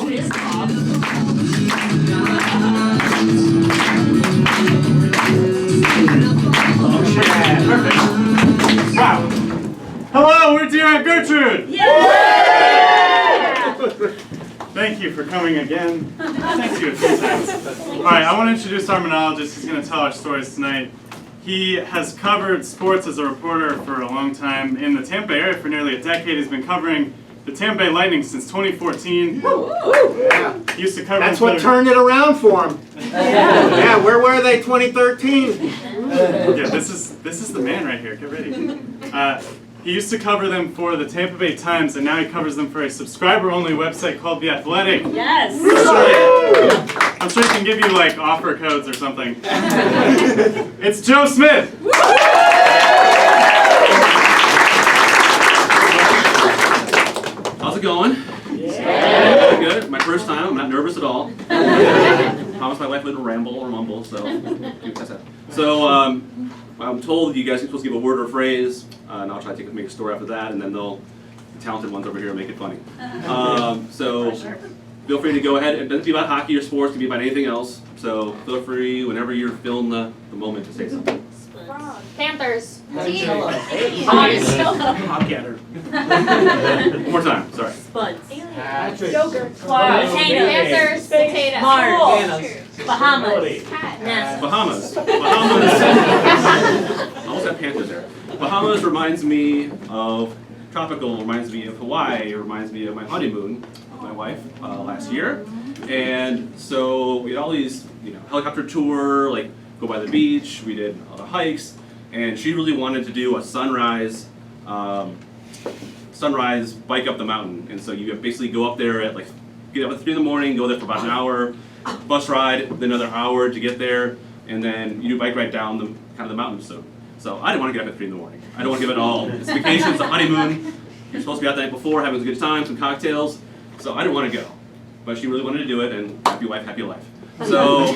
Oh, it is Bob. Yeah, perfect. Wow. Hello, we're dear Aunt Gertrude. Yeah! Thank you for coming again. Thank you a few times. All right, I want to introduce our monologist. He's going to tell our stories tonight. He has covered sports as a reporter for a long time in the Tampa Bay area for nearly a decade. He's been covering the Tampa Bay Lightning since 2014. Yeah. He used to cover That's them what for turned it around for him. Yeah, where were they 2013? Yeah, this is the man right here. Get ready. He used to cover them for the Tampa Bay Times, and now he covers them for a subscriber-only website called The Athletic. Yes! I'm sure he can give you like offer codes or something. It's Joe Smith. How's it going? Yeah. Good. My first time. I'm not nervous at all. I promised my wife wouldn't ramble or mumble, so I'm told you guys are supposed to give a word or a phrase, and I'll try to make a story after that, and then the talented ones over here make it funny. So feel free to go ahead. It doesn't be about hockey or sports. It can be about anything else. So feel free whenever you're feeling the moment to say something. Panthers. I'll get her. One more time. Sorry. Spuds. Yogurt. Potatoes. Panthers. Potatoes. Mars. Bahamas. Nest. Bahamas. I almost had Panthers there. Bahamas reminds me of tropical, reminds me of Hawaii, reminds me of my honeymoon with my wife last year. And so we had all these, helicopter tour, like go by the beach, we did a lot of hikes, and she really wanted to do a sunrise bike up the mountain. And so you basically go up there at get up at 3 in the morning, go there for about an hour, bus ride, then another hour to get there, and then you do a bike ride down the mountain. So I didn't want to get up at 3 in the morning. I don't want to give it all. It's vacation, it's a honeymoon. You're supposed to be out the night before, having a good time, some cocktails. So I didn't want to go. But she really wanted to do it, and happy wife, happy life. So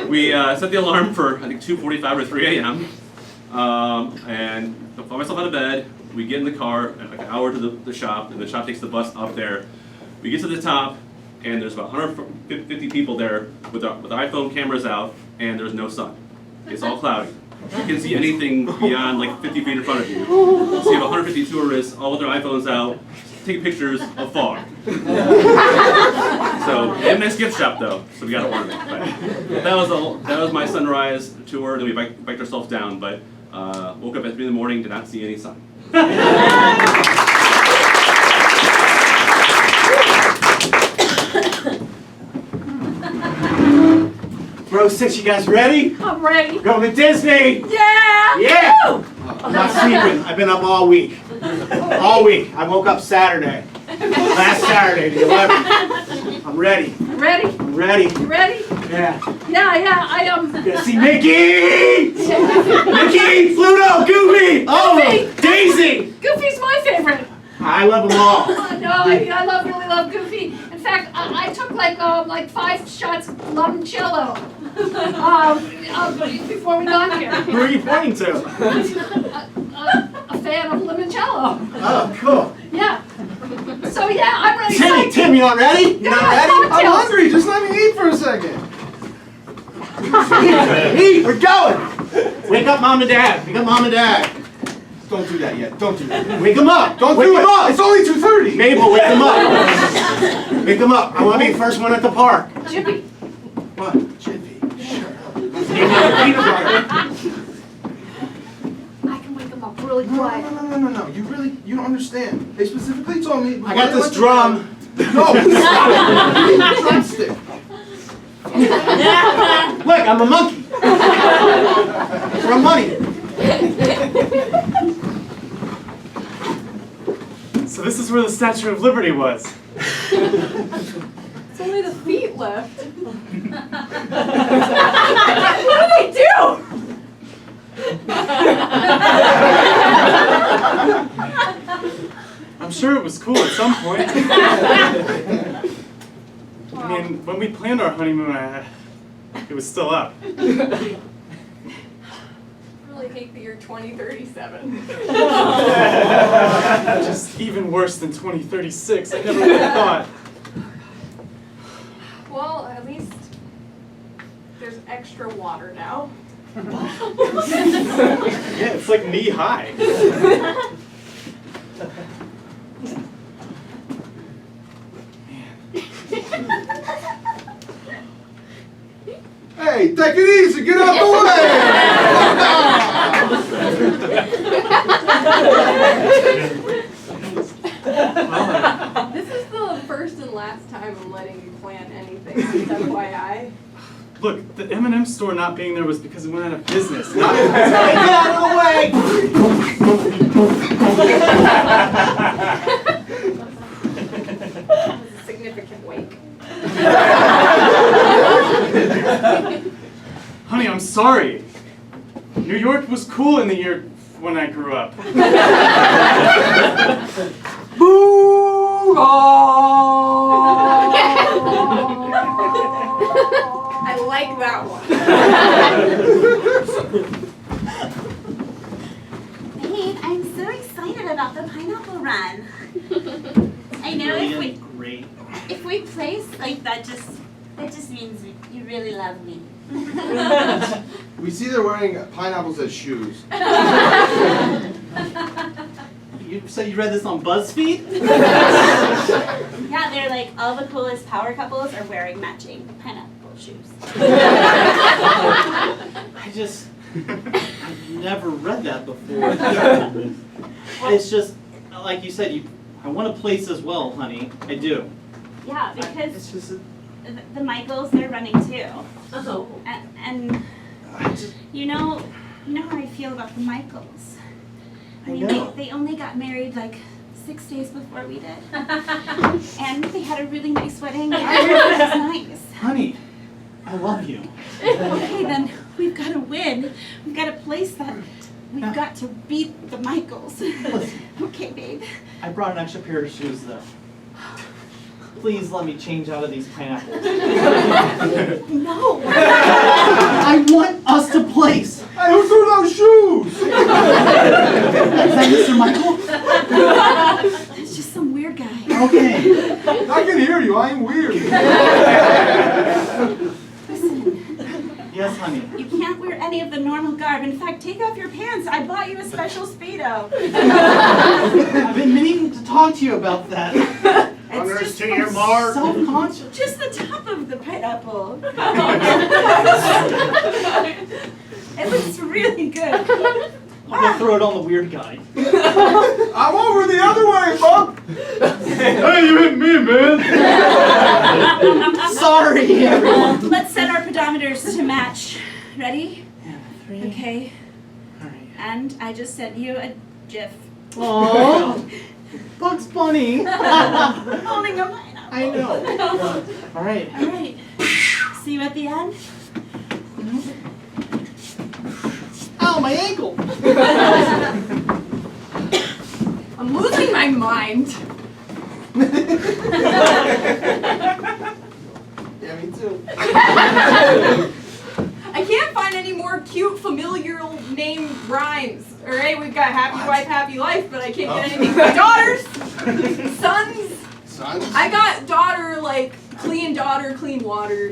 we set the alarm for, I think, 2:45 or 3 a.m. And I put myself out of bed. We get in the car, like an hour to the shop, and the shop takes the bus up there. We get to the top, and there's about 150 people there with their iPhone cameras out, and there's no sun. It's all cloudy. You can see anything beyond 50 feet in front of you. So you have 150 tourists, all with their iPhones out, taking pictures of fog. So, we had a nice gift shop though, so we got an ornament. But that was my sunrise tour, then we biked ourselves down, but woke up at 3 in the morning, did not see any sun. Row 6, you guys ready? I'm ready. Going to Disney! Yeah! Yeah! I'm not sleeping. I've been up all week. All week. I woke up Saturday. Last Saturday, the 11th. I'm ready. Ready? I'm ready. You ready? Yeah. Yeah, I am. Gonna see Mickey! Mickey! Pluto! Goofy! Oh! Goofy! Daisy! Goofy's my favorite. I love them all. No, I really love Goofy. In fact, I took like 5 shots of limoncello before we got here. Who are you pointing to? A fan of limoncello. Oh, cool. Yeah. So yeah, I'm ready. Tim, you not ready? You not ready? I'm hungry, just let me eat for a second. Eat, we're going. Wake up mom and dad. Wake up mom and dad. Don't do that yet, don't do that. Wake them up. Don't wake do them it. up. It's only 2:30. Mabel, wake them up. Wake them up. I want to be the first one at the park. Chippy. What? Chippy. Shut up. I can wake him up really quiet. No. You don't understand. They specifically told me. I got this drum. No, stop. Drumstick. Look, I'm a monkey. For money. So this is where the Statue of Liberty was. It's only the feet left. What do they do? I'm sure it was cool at some point. I mean, when we planned our honeymoon, it was still up. Really hate the year 2037. Just even worse than 2036. I never would have thought. extra water now. Yeah, it's like knee high. Hey, take it easy, get out the This is the first and last time I'm letting you plan anything, just FYI. Look, the M&M store not being there was because it went out of business. Not Get out of the way! That was a significant wake. Honey, I'm sorry. New York was cool in the year when I grew up. I like that one. Babe, I'm so excited about the pineapple run. I know Great. if we place like that just means you really love me. We see they're wearing pineapples as shoes. You said you read this on BuzzFeed? Yeah, they're like all the coolest power couples are wearing matching pineapple shoes. I've never read that before. It's just, like you said, I want to place as well, honey. I do. Yeah, It's because just, the Michaels, they're running too. Oh. And I just, you know how I feel about the Michaels. I mean, know. they only got married like 6 days before we did. And they had a really nice wedding. And it was nice. honey, I love you. Okay, then we've got to win. We've got to place that. We've got to beat the Michaels. Listen. Okay, babe. I brought an extra pair of shoes, though. Please let me change out of these pineapples. No. I want us to place. Hey, who threw those shoes? Is that Mr. Michael? That's just some weird guy. Okay. I can hear you, I ain't weird. Listen, Yes, honey. you can't wear any of the normal garb. In fact, take off your pants. I bought you a special Speedo. I've been meaning to talk to you about that. It's to your mark. Self-conscious. just the top of the pineapple. It looks really good. I'm gonna throw it on the weird guy. I'm over the other way, Bob. Hey, you hit me, man! Sorry, everyone. Let's set our pedometers to match. Ready? And 3. Okay. All right. And I just sent you a GIF. Aww. Bugs Bunny. Holding a pineapple. I know. All right. All right. See you at the end. Ow, my ankle. I'm losing my mind. Yeah, me too. I can't find any more cute familial name rhymes. Alright, we've got happy wife, happy life, but I can't get anything for daughters, sons. Son? I got daughter like clean daughter, clean water.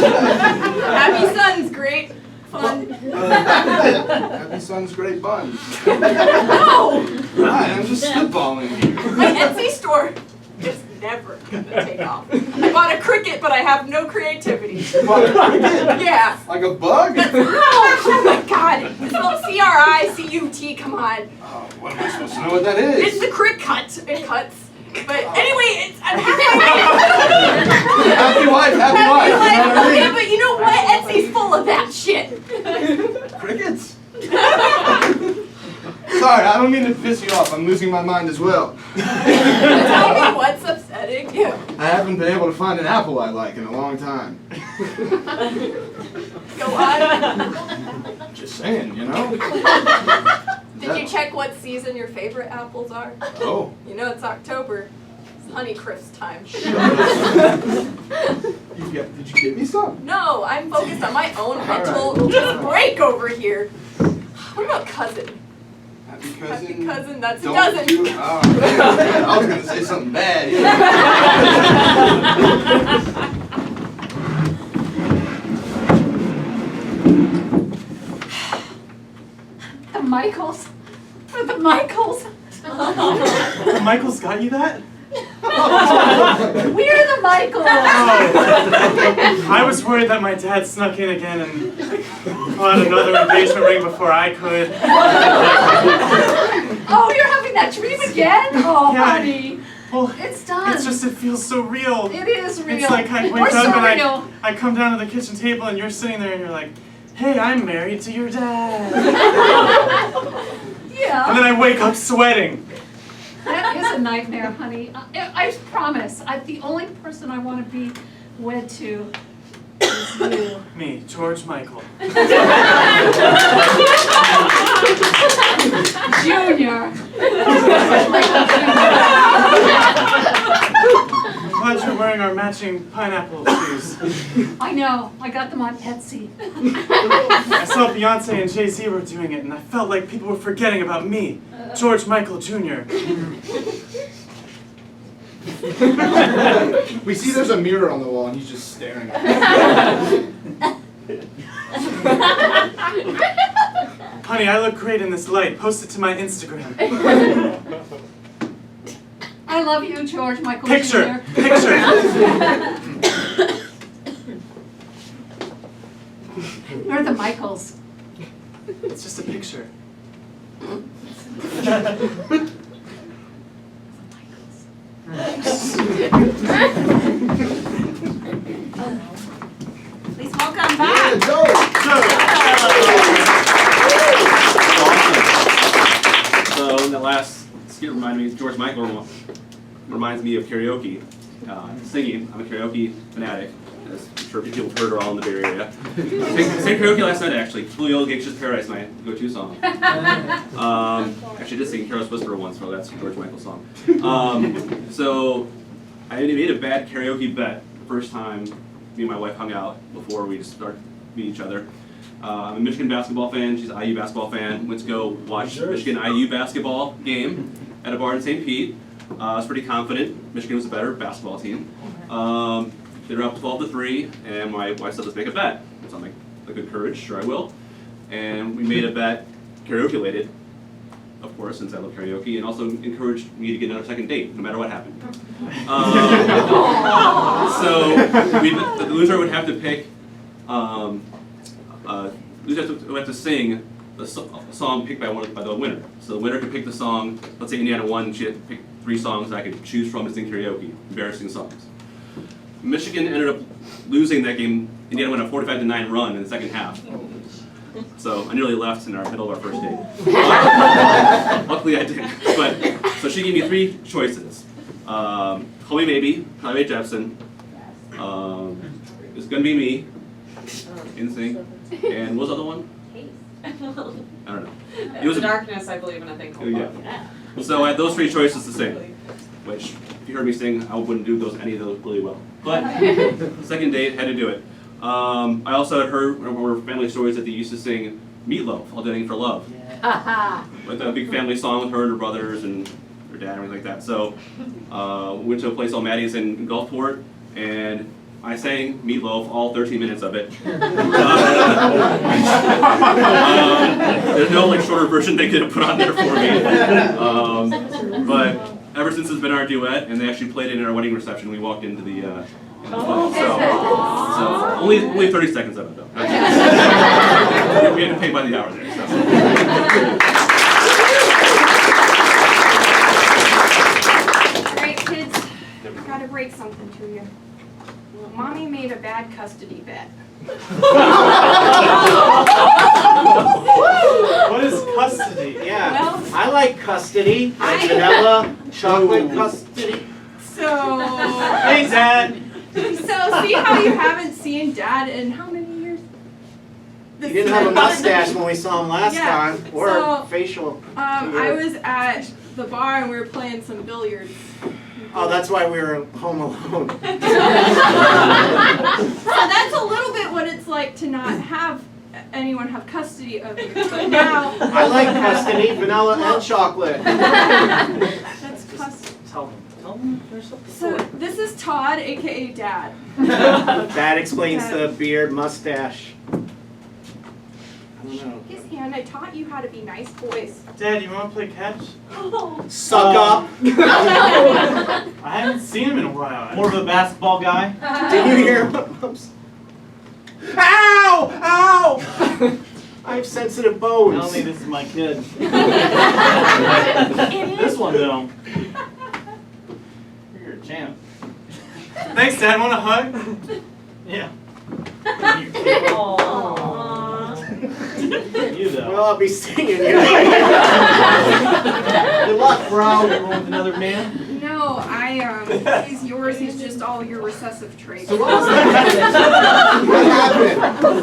Happy son's great fun. Happy son's great buns. No! Right, I'm just spitballing here. My Etsy store is never gonna take off. I bought a cricket, but I have no creativity. Yeah. Like a bug? Oh my god! It's spelled C-R-I-C-U-T, come on. Oh, what am I supposed to know what that It's is? the crick cut. It cuts. But anyway, I'm Happy wife, happy happy wife. life. You know what I Okay, mean? but you know what? Etsy's full of that shit. Crickets? Sorry, I don't mean to piss you off. I'm losing my mind as well. Tell me what's upsetting you. I haven't been able to find an apple I like in a long time. Go on. Just saying, you know? Did you check what season your favorite apples are? Oh. You know it's October. It's Honeycrisp time. Did you get me some? No, I'm focused on my own All mental right. just break over here. What about cousin? Happy Happy cousin. cousin, that's a Don't dozen. do. Oh, man. I was gonna say something bad. The Michaels. The Michaels. Michael's got you that? We're the Michaels. Oh. I was worried that my dad snuck in again and bought another engagement ring before I could. Oh, you're having that dream again? Oh, Yeah. honey. Well, It's done. it's just, it feels so real. It is real. It's like I Or wake up so and real. I come down to the kitchen table and you're sitting there and you're like, hey, I'm married to your dad. Yeah. And then I wake up sweating. That is a nightmare, honey. I promise. The only person I want to be wed to is you. Me, George Michael. Junior. I'm glad you're wearing our matching pineapple shoes. I know. I got them on Etsy. I saw Beyonce and Jay-Z were doing it and I felt like people were forgetting about me, George Michael Jr. We see there's a mirror on the wall and he's just staring at it. Honey, I look great in this light. Post it to my Instagram. I love you, George Michael Picture! Jr. Picture! We're the Michaels. It's just a picture. Please welcome Yeah, back. Joe. So in the last skit reminded me, George Michael reminds me of karaoke. Singing, I'm a karaoke fanatic, as I'm sure people have heard are all in the Bay Area. Sang karaoke last night actually, Julio Iglesias Paradise, my go-to song. Actually I did sing Careless Whisper once, so that's a George Michael song. So I made a bad karaoke bet the first time me and my wife hung out before we just started meeting each other. I'm a Michigan basketball fan, she's an IU basketball fan. Went to go watch Michigan IU basketball game at a bar in St. Pete. I was pretty confident Michigan was a better basketball team. They were up 12-3, and my wife said, let's make a bet. So I'm like, a good courage, sure I will. And we made a bet, karaoke-related, of course, since I love karaoke, and also encouraged me to get another second date, no matter what happened. So the loser would have to pick, loser would have to sing a song picked by the winner. So the winner could pick the song. Let's say Indiana won, she had to pick 3 songs that I could choose from and sing karaoke, embarrassing songs. Michigan ended up losing that game. Indiana went a 45-9 run in the second half. So I nearly left in our middle of our first date. Luckily I didn't. But so she gave me 3 choices: Call Me Maybe, Carly Rae Jepsen, It's Gonna Be Me, NSYNC, and what was the other one? I don't know. It was Darkness, I believe in a thing called love. yeah. So I had those 3 choices to sing, which if you heard me sing, I wouldn't do any of those really well. But second date, had to do it. I also had heard were family stories that they used to sing Meatloaf, All Dating for Love. With a big family song with her and her brothers and her dad and everything like that. So we went to a place called Maddie's in Gulfport, and I sang Meatloaf, all 13 minutes of it. There's no shorter version they could have put on there for me. But ever since it's been our duet, and they actually played it in our wedding reception, we walked into the play. So only 30 seconds of it though. We had to pay by the hour there. So. Alright kids, I gotta break something to you. Mommy made a bad custody bet. What is custody? Yeah, Well- I like custody, like vanilla, chocolate custody. So, Thanks, Dad. see how you haven't seen Dad in how many years? You didn't have a mustache when we saw him last Yeah, time, or so, facial. I was at the bar and we were playing some billiards. Oh, that's why we were home alone. So that's a little bit what it's like to not have anyone have custody of you, but now I like custody, vanilla and chocolate. that's custody. Tell them there's something. So this is Todd, aka Dad. That explains the beard, mustache. I don't know. His hand. I taught you how to be nice boys. Dad, you want to play catch? Suck up. I haven't seen him in a while. More of a basketball guy. Did you hear him? Ow! Ow! I have sensitive bones. Tell me this is my kid. This one though. You're a champ. Thanks, Dad. Want a hug? Yeah. Aww. You though. Well, I'll be seeing you. Good luck, bro. Going with another man. No, he's yours. He's just all your recessive traits. So what was that? What happened?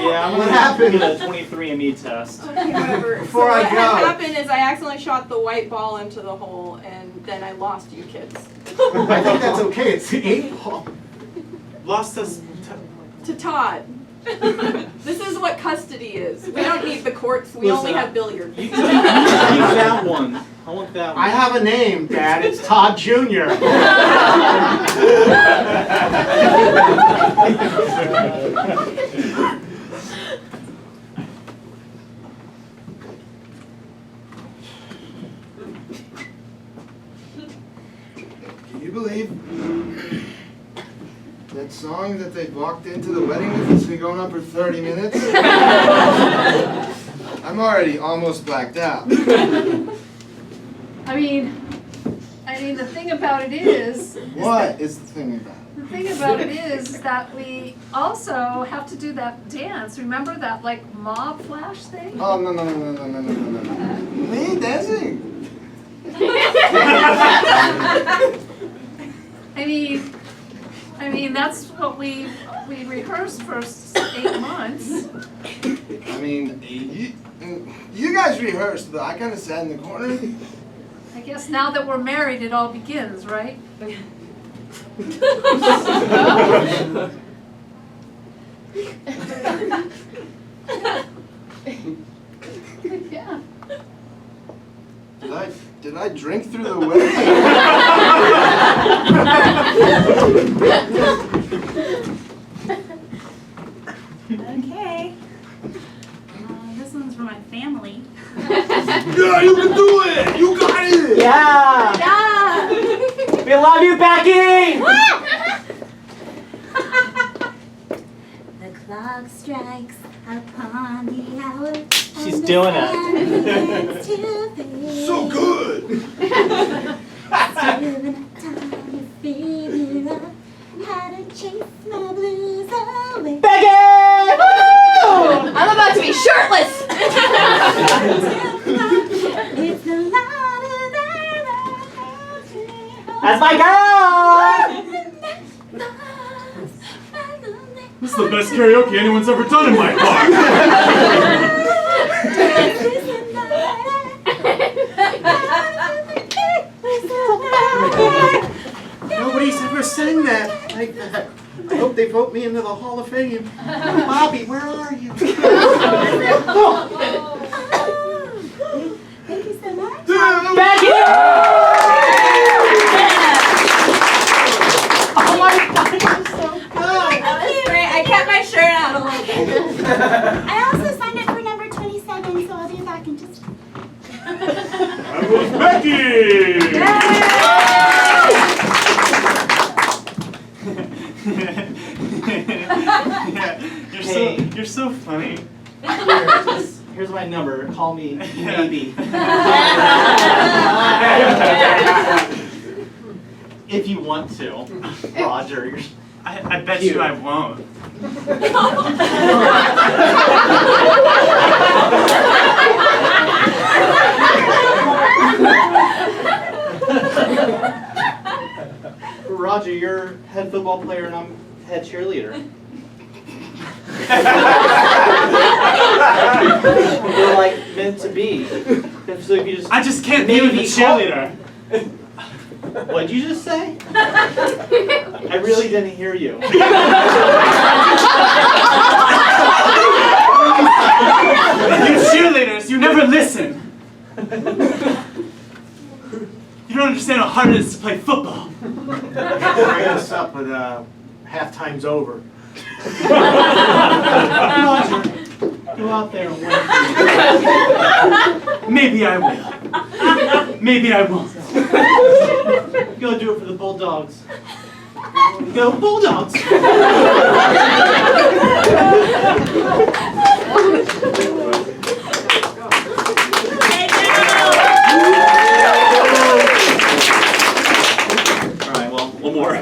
Yeah, I'm What gonna happened? get a 23andMe test. Okay, whatever. Before so I what go. happened is I accidentally shot the white ball into the hole, and then I lost you kids. I think that's okay. It's the 8 ball. Lost us. To Todd. This is what custody is. We don't need the courts. We only have billiards. You that one. I want that one. I have a name, Dad. It's Todd Jr. Can you believe that song that they walked into the wedding with has been going on for 30 minutes? I'm already almost blacked out. I mean, the thing about it is. What is the thing about it? The thing about it is that we also have to do that dance. Remember that like mob flash thing? Oh, no. Me dancing? I mean that's what we rehearsed for 8 months. I mean, you guys rehearsed, but I kind of sat in the corner. I guess now that we're married, it all begins, right? Yeah. Did I drink through the wedding? Okay. This one's for my family. Yeah, you can do it! You got it! Yeah! Yeah. We love you, Becky! The clock strikes upon the hour. She's doing it. So good! How to chase my blues away. Becky! I'm about to be shirtless! It's the louder that That's my girl! This is the best karaoke anyone's ever done in my car. Nobody's ever sang that like that. I hope they vote me into the Hall of Fame. Bobby, where are you? Thank you so much. Becky! Oh my God, you're so good! That was great. I kept my shirt on a little bit. I also signed up for number 27, so I'll be back in just. That was Becky! Hey. You're so funny. Here's my number. Call me maybe. If you want to, Roger. I bet you I won't. Roger, you're head football player and I'm head cheerleader. We're like meant to be. So if you just I just can't be with a maybe cheerleader. What'd you just say? I really didn't hear you. You cheerleaders, you never listen. You don't understand how hard it is to play football. Bring us up, but halftime's over. Roger, go out there and win. Maybe I will. Maybe I won't. Go do it for the Bulldogs. Go Bulldogs! Alright, well, one more.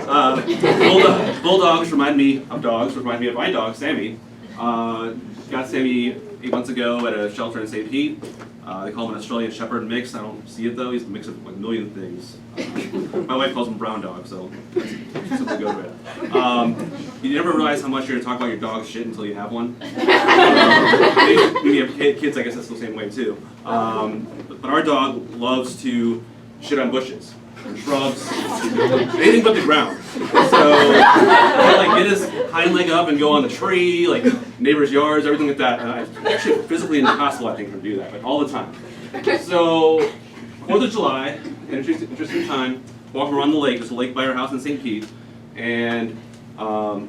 Bulldogs remind me of dogs, remind me of my dog, Sammy. Got Sammy 8 months ago at a shelter in St. Pete. They call him an Australian Shepherd mix. I don't see it though. He's a mix of like a million things. My wife calls him brown dog, so that's something to go with. You never realize how much you're gonna talk about your dog's shit until you have one. When you have kids, I guess that's the same way too. But our dog loves to shit on bushes, and shrubs, anything but the ground. So he'll like get his hind leg up and go on the tree, like neighbors' yards, everything like that. And it's actually physically impossible, I think, for him to do that, but all the time. So 4th of July, interesting time, walking around the lake. There's a lake by our house in St. Pete, and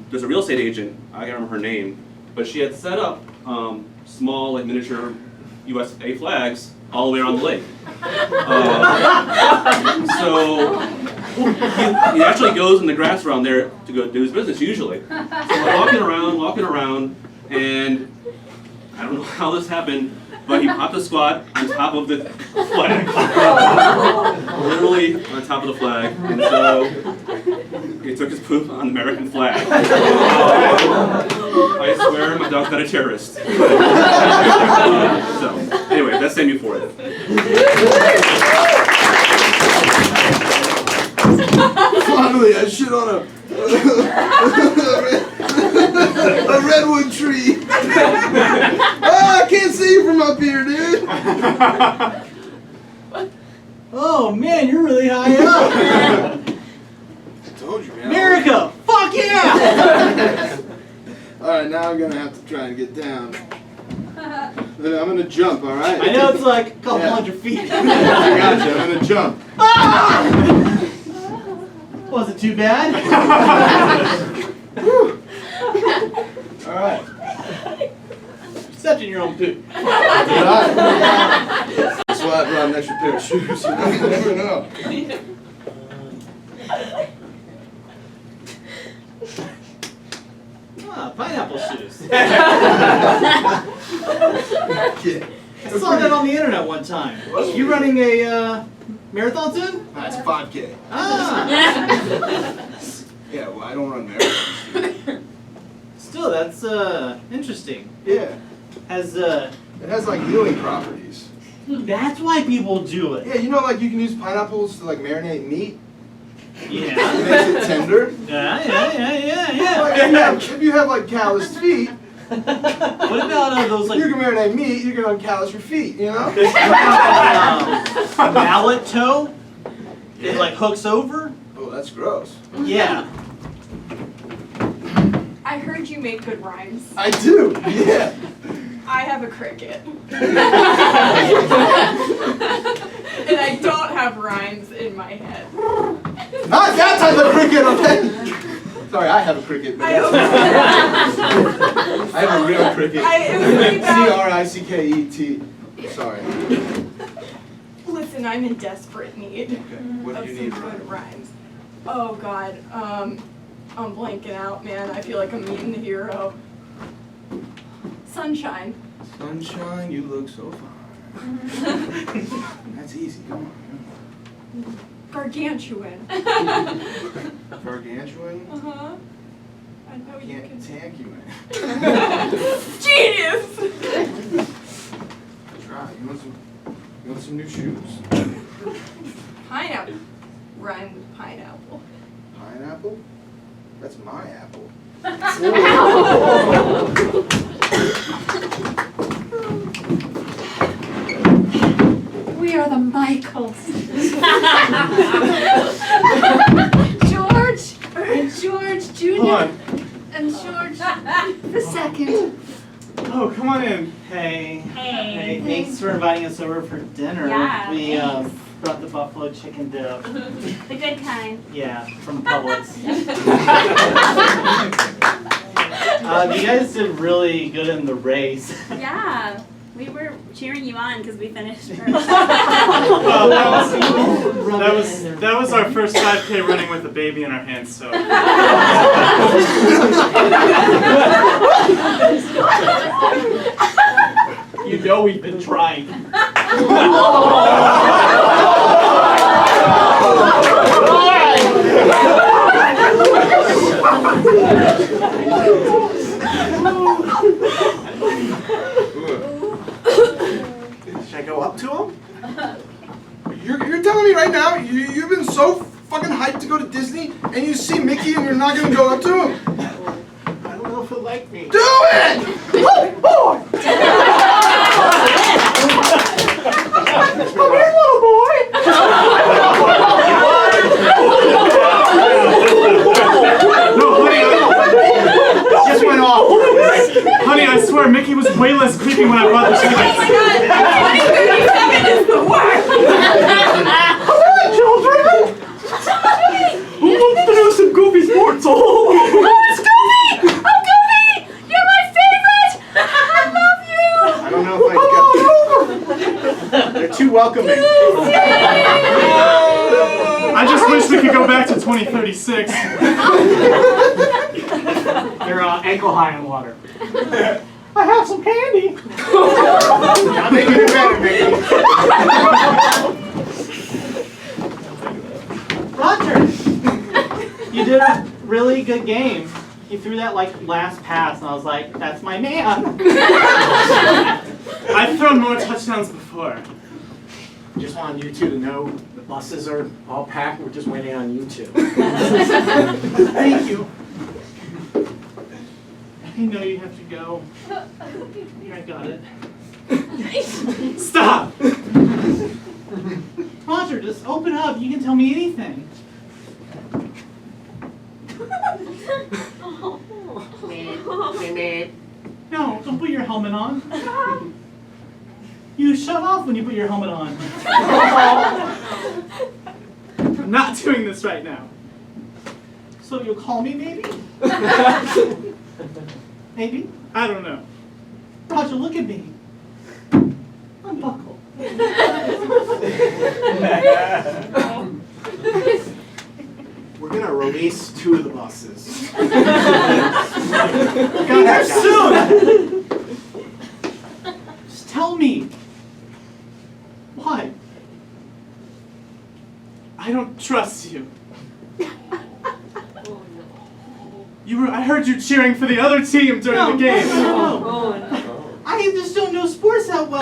there's a real estate agent. I can't remember her name, but she had set up small, like miniature USA flags all the way around the lake. So he actually goes in the grass around there to go do his business usually. So we're walking around, and I don't know how this happened, but he popped a squat on top of the flag. Literally on top of the flag. And so he took his poop on the American flag. I swear my dog's not a terrorist. So, anyway, that's Sammy for it. Finally, I shit on a redwood tree. Ah, I can't see you from up here, dude. Oh man, you're really high up! I told you, man. America! Fuck yeah! Alright, now I'm gonna have to try and get down. Then I'm gonna jump, alright? I know it's like a couple Yeah. hundred feet. I got you, I'm gonna jump. Wasn't too bad. Alright. Stepped in your own poop. That's why I brought an extra pair of shoes. You never know. Ah, pineapple shoes. Yeah. I saw that on the internet one time. You running a marathon soon? That's 5K. Ah! Yeah, well, I don't run marathons. Still, that's interesting. Yeah. Has It has like healing properties. that's why people do it. Yeah, you know, like you can use pineapples to like marinate meat. It Yeah. makes it tender. Yeah. Like, if you have like calloused feet, What about those like you can marinate meat. You can uncallous your feet. You know. a mallet toe? It like hooks over? Oh, that's gross. Yeah. I heard you make good rhymes. I do. Yeah. I have a cricket. And I don't have rhymes in my head. Not that type of cricket, okay? Sorry, I have a cricket. But I I have a real cricket. it was really bad. Cricket. Sorry. Listen, I'm in desperate need Okay. What of do you some need, good Ryan? rhymes. Oh God, I'm blanking out, man. I feel like I'm meeting the hero. Sunshine. Sunshine, you look so fine. That's easy. Come on. Gargantuan. Gargantuan. Uh-huh. I know you Can't can. tank you, man. Genius! Try. You want some new shoes? Pineapple. Rhyme with pineapple. Pineapple? That's my apple. We are the Michaels. George and George Jr. Hold on. and George the second. Oh, come on in. Hey. Hey. Thanks for inviting us over for dinner. Yeah, We thanks. brought the buffalo chicken dip. The good kind. Yeah, from Publix. You guys did really good in the race. Yeah, we were cheering you on because we finished first. Well, that was our first 5K running with a baby in our hands, so. You know we've been trying. Should I go up to him? You're telling me right now you've been so fucking hyped to go to Disney and you see Mickey and you're not gonna go up to him? I don't know if he'll like me. Do it! Oh, boy! Come here, little boy! No, honey, Just went off. honey, I swear Mickey was way less creepy when I brought the Oh chicken. my god, 2037 is the worst! Who wants to do some goofy sports? Oh, it's Goofy! Oh, Goofy! You're my favorite! I love you! I don't know if I can. They're too welcoming. I just wish we could go back to 2036. They're ankle high in water. I have some candy. Now they get it better, Mickey. Roger, you did a really good game. You threw that like last pass, and I was like, "That's my man." I've thrown more touchdowns before. Just wanted you two to know the buses are all packed. We're just waiting on you two. Thank you. I know you have to go. I got it. Stop! Roger, just open up. You can tell me anything. No, don't put your helmet on. You shut off when you put your helmet on. I'm not doing this right now. So you'll call me maybe? Maybe? I don't know. Roger, look at me. Unbuckle. We're gonna release 2 of the buses. Here soon! Just tell me. Why? I don't trust you. I heard you cheering for the other team during the game. No. I just don't know sports that well.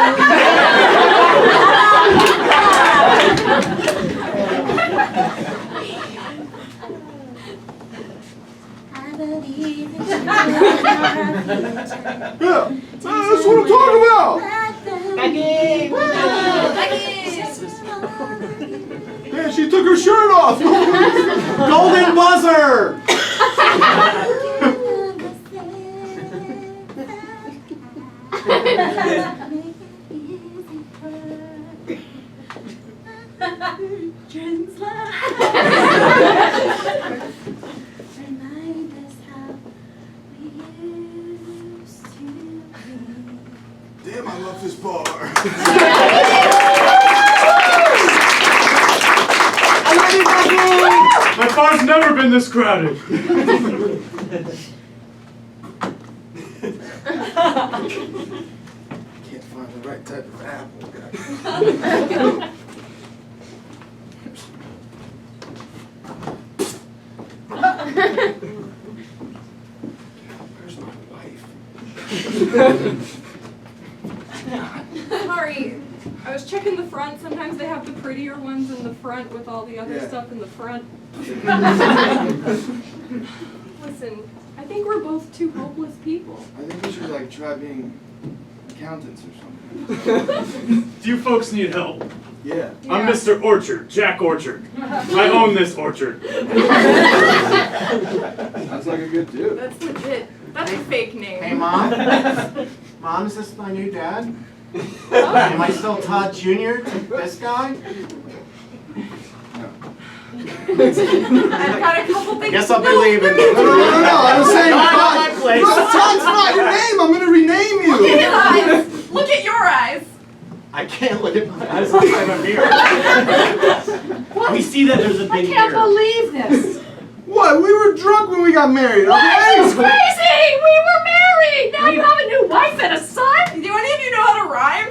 I believe in you. Yeah, that's what I'm talking about! Yeah, she took her shirt off! Golden buzzer! Remind us how we used to be. Damn, I love this bar. My bar's never been this crowded. Can't find the right type of apple, guys. Where's my wife? Sorry, I was checking the front. Sometimes they have the prettier ones in the front with all the other Yeah. stuff in the front. Listen, I think we're both two hopeless people. I think we should like try being accountants or something. Do you folks need help? Yeah. I'm Mr. Orchard, Jack Orchard. I own this orchard. Sounds like a good dude. That's legit. That's a fake name. Hey, Mom. Mom, is this my new dad? Am I still Todd Jr. to this guy? I've got a couple things. Guess I'll be No, leaving. No, I was saying, Not Todd. my place. No, Todd's not your name. I'm gonna rename Look at you. his eyes. Look at your eyes. I can't look at my eyes outside my mirror. We see that there's a I big can't mirror. believe this. What? We were drunk when we got married. What? It's Okay? crazy! We were married! Now you have a new wife and a son? Do any of you know how to rhyme?